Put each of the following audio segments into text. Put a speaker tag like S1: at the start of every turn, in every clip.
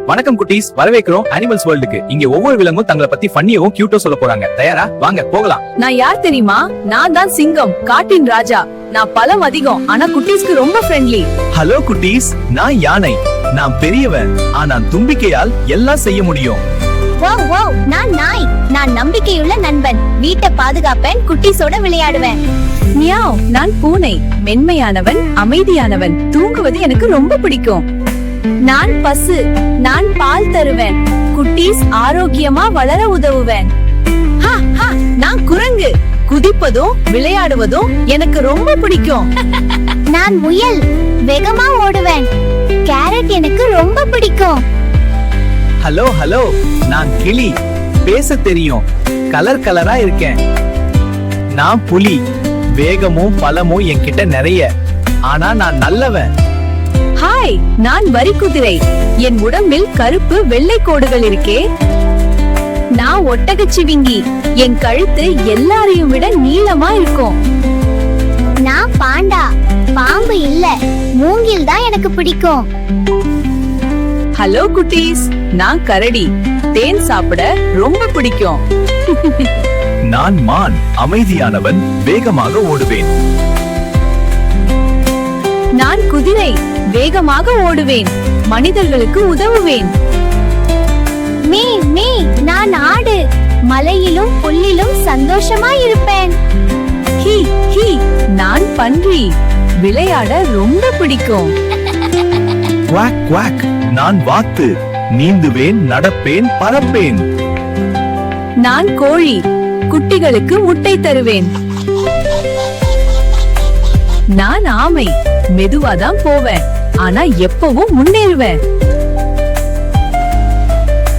S1: வணக்கம் குட்டீஸ், வரவேற்கிறோம் அனிமல்ஸ் வேர்ல்டுக்கு. இங்க ஒவ்வொரு விலங்கும் தங்களை பத்தி ஃபன்னியாவும் கியூட்டோ சொல்ல போறாங்க. தயாரா? வாங்க போகலாம்.
S2: நான் யார் தெரியுமா? நான் தான் சிங்கம், காட்டின் ராஜா. நான் பலம் அதிகம், ஆனா குட்டீஸ்க்கு ரொம்ப ஃப்ரெண்ட்லி.
S1: ஹலோ குட்டீஸ், நான் யானை. நான் பெரியவன், ஆனா தும்பிக்கையால் எல்லாம் செய்ய முடியும்.
S3: வாவ் வாவ், நான் நாய். நான் நம்பிக்கையுள்ள நண்பன். வீட்டை பாதுகாப்பேன், குட்டீஸோட விளையாடுவேன்.
S2: மியாவ், நான் பூனை. மென்மையானவன், அமைதியானவன். தூங்குவது எனக்கு ரொம்ப பிடிக்கும். நான் பசு. நான் பால் தருவேன். குட்டீஸ் ஆரோக்கியமா வளர உதவுவேன். ஹா, ஹா, நான் குரங்கு. குதிப்பதும் விளையாடுவதும் எனக்கு ரொம்ப பிடிக்கும்.
S3: நான் முயல். வேகமா ஓடுவேன். கேரட் எனக்கு ரொம்ப பிடிக்கும்.
S1: ஹலோ ஹலோ, நான் கிளி. பேச தெரியும், கலர் கலரா இருக்கேன். நான் புலி. வேகமும் பலமும் என்கிட்ட நிறைய, ஆனா நான் நல்லவன்.
S2: ஹாய், நான் வரி குதிரை. என் உடம்பில் கருப்பு வெள்ளை கோடுகள் இருக்கே. நான் ஒட்டகச்சிவிங்கி. என் கழுத்து எல்லாரையும் விட நீளமா இருக்கும்.
S3: நான் பாண்டா. பாம்பு இல்ல, மூங்கில் தான் எனக்கு பிடிக்கும்.
S2: ஹலோ குட்டீஸ், நான் கரடி. தேன் சாப்பிட ரொம்ப பிடிக்கும்.
S1: நான் மான். அமைதியானவன், வேகமாக ஓடுவேன்.
S2: நான் குதிரை. வேகமாக ஓடுவேன். மனிதர்களுக்கு உதவுவேன்.
S3: மீ மீ, நான் ஆடு. மலையிலும் புல்லிலும் சந்தோஷமா இருப்பேன்.
S2: ஹி ஹி, நான் பன்றி. விளையாட ரொம்ப பிடிக்கும்.
S1: குவாக் குவாக், நான் வாத்து. நீந்துவேன், நடப்பேன், பறப்பேன்.
S2: நான் கோழி. குட்டிகளுக்கு முட்டை தருவேன். நான் ஆமை. மெதுவாதான் போவேன், ஆனா எப்பவும் முன்னேறுவேன்.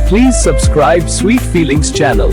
S1: Please subscribe Sweet Feelings channel.